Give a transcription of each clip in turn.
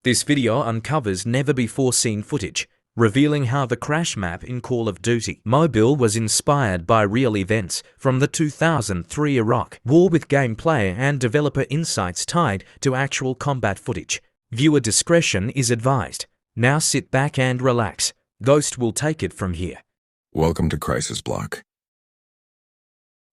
This video uncovers never-before-seen footage, revealing how the crash map in Call of Duty Mobile was inspired by real events from the 2003 Iraq War, with gameplay and developer insights tied to actual combat footage. Viewer discretion is advised. Now sit back and relax. Ghost will take it from here. Welcome to CODMobile.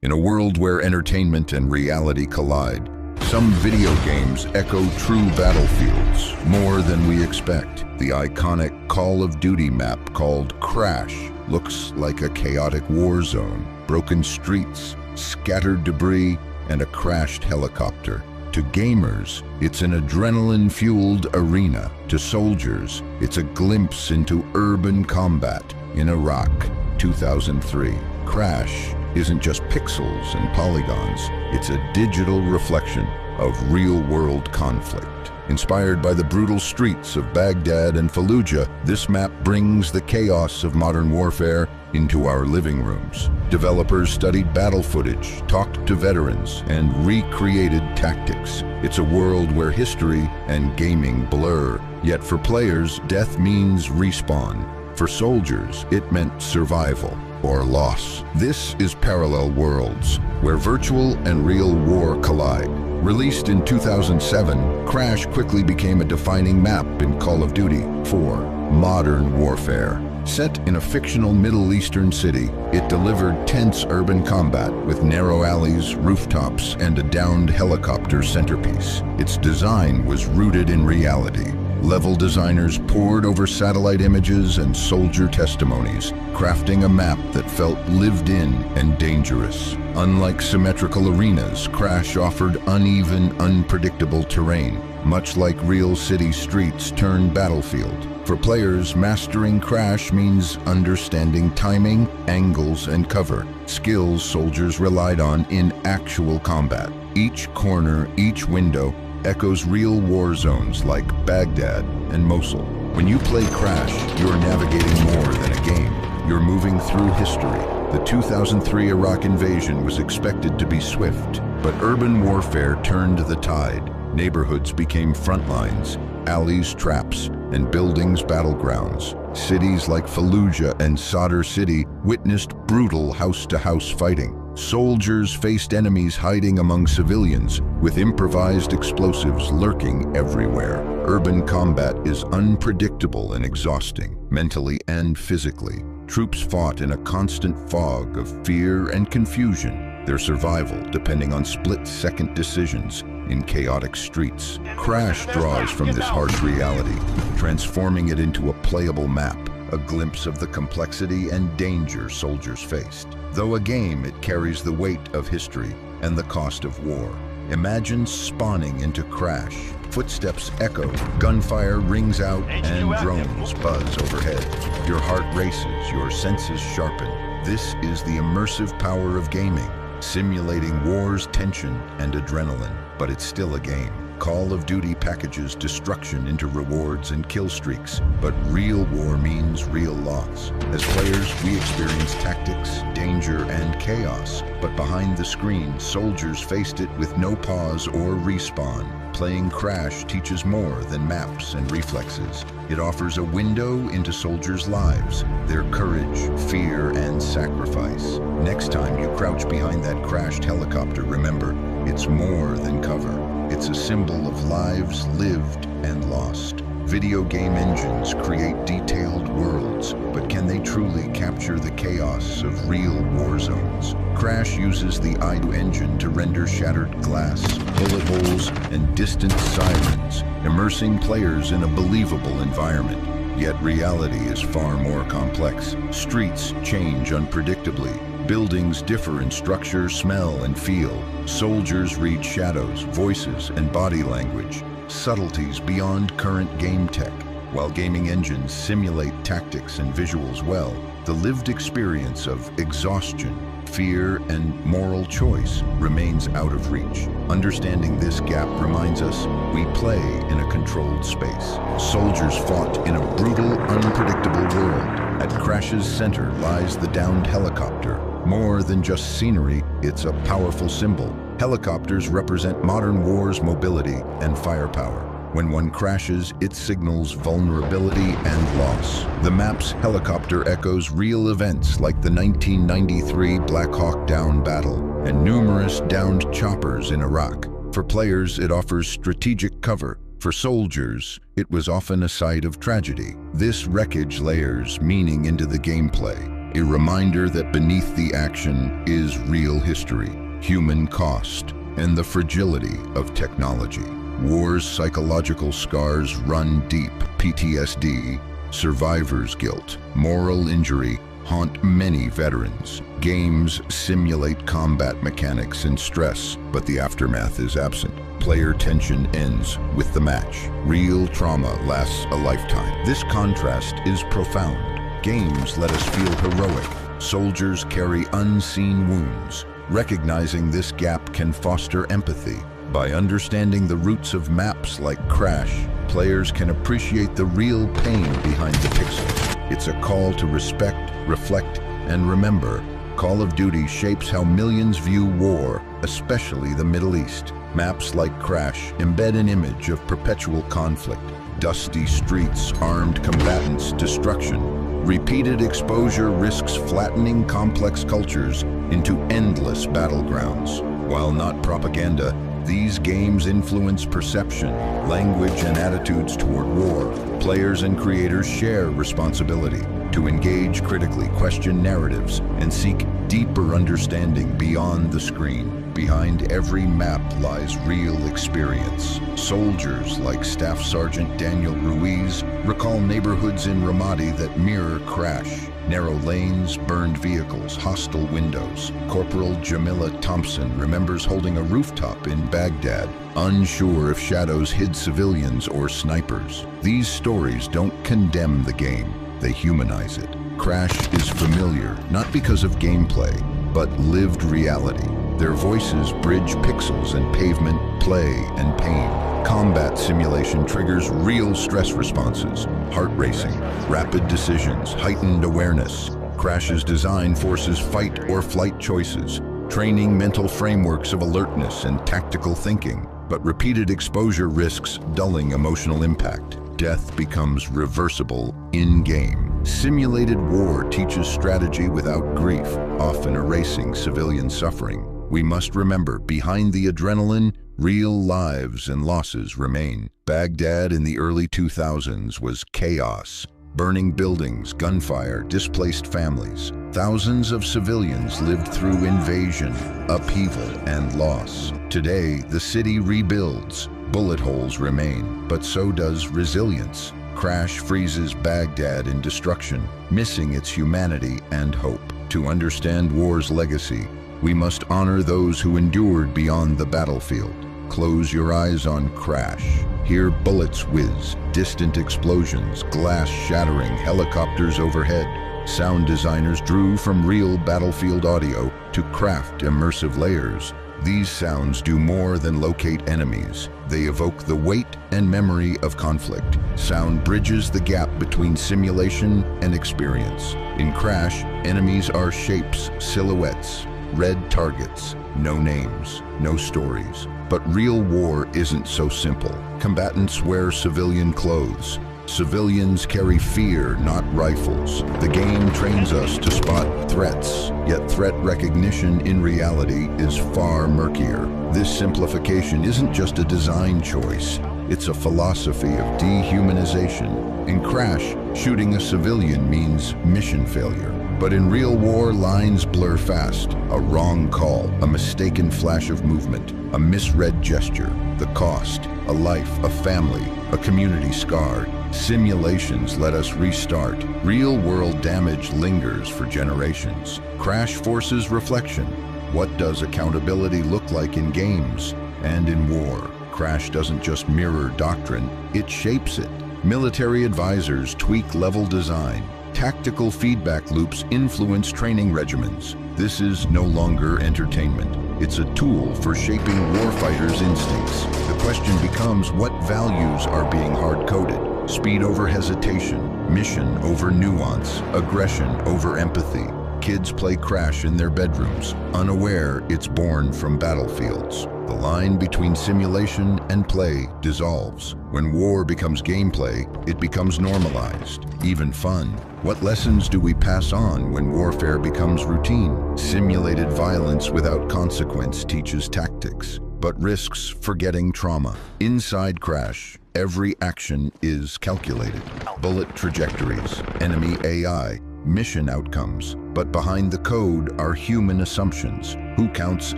In a world where entertainment and reality collide, some video games echo true battlefields more than we expect. The iconic Call of Duty map called Crash looks like a chaotic war zone, broken streets, scattered debris, and a crashed helicopter. To gamers, it's an adrenaline-fueled arena. To soldiers, it's a glimpse into urban combat in Iraq, 2003. Crash isn't just pixels and polygons, it's a digital reflection of real-world conflict. Inspired by the brutal streets of Baghdad and Fallujah, this map brings the chaos of modern warfare into our living rooms. Developers studied battle footage, talked to veterans, and recreated tactics. It's a world where history and gaming blur. Yet for players, death means respawn. For soldiers, it meant survival or loss. This is Parallel Worlds, where virtual and real war collide. Released in 2007, Crash quickly became a defining map in Call of Duty 4 Modern Warfare. Set in a fictional Middle Eastern city, it delivered tense urban combat with narrow alleys, rooftops, and a downed helicopter centerpiece. Its design was rooted in reality. Level designers pored over satellite images and soldier testimonies, crafting a map that felt lived in and dangerous. Unlike symmetrical arenas, Crash offered uneven, unpredictable terrain, much like real city streets turned battlefield. For players, mastering Crash means understanding timing, angles, and cover, skills soldiers relied on in actual combat. Each corner, each window, echoes real war zones like Baghdad and Mosul. When you play Crash, you're navigating more than a game. You're moving through history. The 2003 Iraq invasion was expected to be swift, but urban warfare turned the tide. Neighborhoods became front lines, alleys traps, and buildings battlegrounds. Cities like Fallujah and Sadr City witnessed brutal house-to-house fighting. Soldiers faced enemies hiding among civilians, with improvised explosives lurking everywhere. Urban combat is unpredictable and exhausting, mentally and physically. Troops fought in a constant fog of fear and confusion, their survival depending on split-second decisions in chaotic streets. Crash draws from this harsh reality, transforming it into a playable map, a glimpse of the complexity and danger soldiers faced. Though a game, it carries the weight of history and the cost of war. Imagine spawning into Crash. Footsteps echo, gunfire rings out, and drones buzz overhead. Your heart races, your senses sharpen. This is the immersive power of gaming, simulating war's tension and adrenaline, but it's still a game. Call of Duty packages destruction into rewards and kill streaks, but real war means real loss. As players, we experience tactics, danger, and chaos, but behind the screen, soldiers faced it with no pause or respawn. Playing Crash teaches more than maps and reflexes. It offers a window into soldiers' lives, their courage, fear, and sacrifice. Next time you crouch behind that crashed helicopter, remember, it's more than cover. It's a symbol of lives lived and lost. Video game engines create detailed worlds, but can they truly capture the chaos of real war zones? Crash uses the IDU engine to render shattered glass, bullet holes, and distant sirens, immersing players in a believable environment. Yet reality is far more complex. Streets change unpredictably. Buildings differ in structure, smell, and feel. Soldiers read shadows, voices, and body language, subtleties beyond current game tech. While gaming engines simulate tactics and visuals well, the lived experience of exhaustion, fear, and moral choice remains out of reach. Understanding this gap reminds us we play in a controlled space. Soldiers fought in a brutal, unpredictable world. At Crash's center lies the downed helicopter. More than just scenery, it's a powerful symbol. Helicopters represent modern war's mobility and firepower. When one crashes, it signals vulnerability and loss. The map's helicopter echoes real events like the 1993 Black Hawk Down battle and numerous downed choppers in Iraq. For players, it offers strategic cover. For soldiers, it was often a site of tragedy. This wreckage layers meaning into the gameplay, a reminder that beneath the action is real history, human cost, and the fragility of technology. War's psychological scars run deep. PTSD, survivor's guilt, moral injury haunt many veterans. Games simulate combat mechanics and stress, but the aftermath is absent. Player tension ends with the match. Real trauma lasts a lifetime. This contrast is profound. Games let us feel heroic. Soldiers carry unseen wounds. Recognizing this gap can foster empathy. By understanding the roots of maps like Crash, players can appreciate the real pain behind the pixels. It's a call to respect, reflect, and remember. Call of Duty shapes how millions view war, especially the Middle East. Maps like Crash embed an image of perpetual conflict, dusty streets, armed combatants, destruction. Repeated exposure risks flattening complex cultures into endless battlegrounds. While not propaganda, these games influence perception, language, and attitudes toward war. Players and creators share responsibility to engage critically, question narratives, and seek deeper understanding beyond the screen. Behind every map lies real experience. Soldiers like Staff Sergeant Daniel Ruiz recall neighborhoods in Ramadi that mirror Crash. Narrow lanes, burned vehicles, hostile windows. Corporal Jamila Thompson remembers holding a rooftop in Baghdad, unsure if shadows hid civilians or snipers. These stories don't condemn the game, they humanize it. Crash is familiar, not because of gameplay, but lived reality. Their voices bridge pixels and pavement, play and pain. Combat simulation triggers real stress responses, heart racing, rapid decisions, heightened awareness. Crash's design forces fight or flight choices, training mental frameworks of alertness and tactical thinking. But repeated exposure risks dulling emotional impact. Death becomes reversible in-game. Simulated war teaches strategy without grief, often erasing civilian suffering. We must remember, behind the adrenaline, real lives and losses remain. Baghdad in the early 2000s was chaos. Burning buildings, gunfire, displaced families. Thousands of civilians lived through invasion, upheaval, and loss. Today, the city rebuilds. Bullet holes remain, but so does resilience. Crash freezes Baghdad in destruction, missing its humanity and hope. To understand war's legacy, we must honor those who endured beyond the battlefield. Close your eyes on Crash. Hear bullets whiz, distant explosions, glass shattering, helicopters overhead. Sound designers drew from real battlefield audio to craft immersive layers. These sounds do more than locate enemies. They evoke the weight and memory of conflict. Sound bridges the gap between simulation and experience. In Crash, enemies are shapes, silhouettes, red targets, no names, no stories. But real war isn't so simple. Combatants wear civilian clothes. Civilians carry fear, not rifles. The game trains us to spot threats, yet threat recognition in reality is far murkier. This simplification isn't just a design choice, it's a philosophy of dehumanization. In Crash, shooting a civilian means mission failure. But in real war, lines blur fast. A wrong call, a mistaken flash of movement, a misread gesture, the cost, a life, a family, a community scarred. Simulations let us restart. Real-world damage lingers for generations. Crash forces reflection. What does accountability look like in games and in war? Crash doesn't just mirror doctrine, it shapes it. Military advisors tweak level design. Tactical feedback loops influence training regimens. This is no longer entertainment. It's a tool for shaping warfighters' instincts. The question becomes, what values are being hard-coded? Speed over hesitation, mission over nuance, aggression over empathy. Kids play Crash in their bedrooms, unaware it's born from battlefields. The line between simulation and play dissolves. When war becomes gameplay, it becomes normalized, even fun. What lessons do we pass on when warfare becomes routine? Simulated violence without consequence teaches tactics, but risks forgetting trauma. Inside Crash, every action is calculated. Bullet trajectories, enemy AI, mission outcomes. But behind the code are human assumptions. Who counts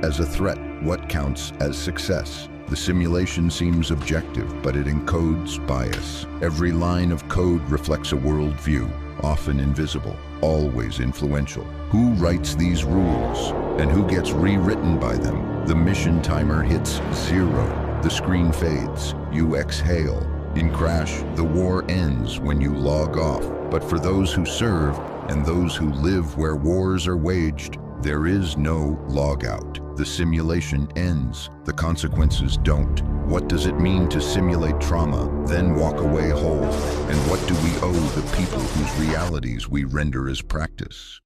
as a threat? What counts as success? The simulation seems objective, but it encodes bias. Every line of code reflects a worldview, often invisible, always influential. Who writes these rules? And who gets rewritten by them? The mission timer hits 0. The screen fades. You exhale. In Crash, the war ends when you log off. But for those who serve and those who live where wars are waged, there is no logout. The simulation ends. The consequences don't. What does it mean to simulate trauma, then walk away whole? And what do we owe the people whose realities we render as practice?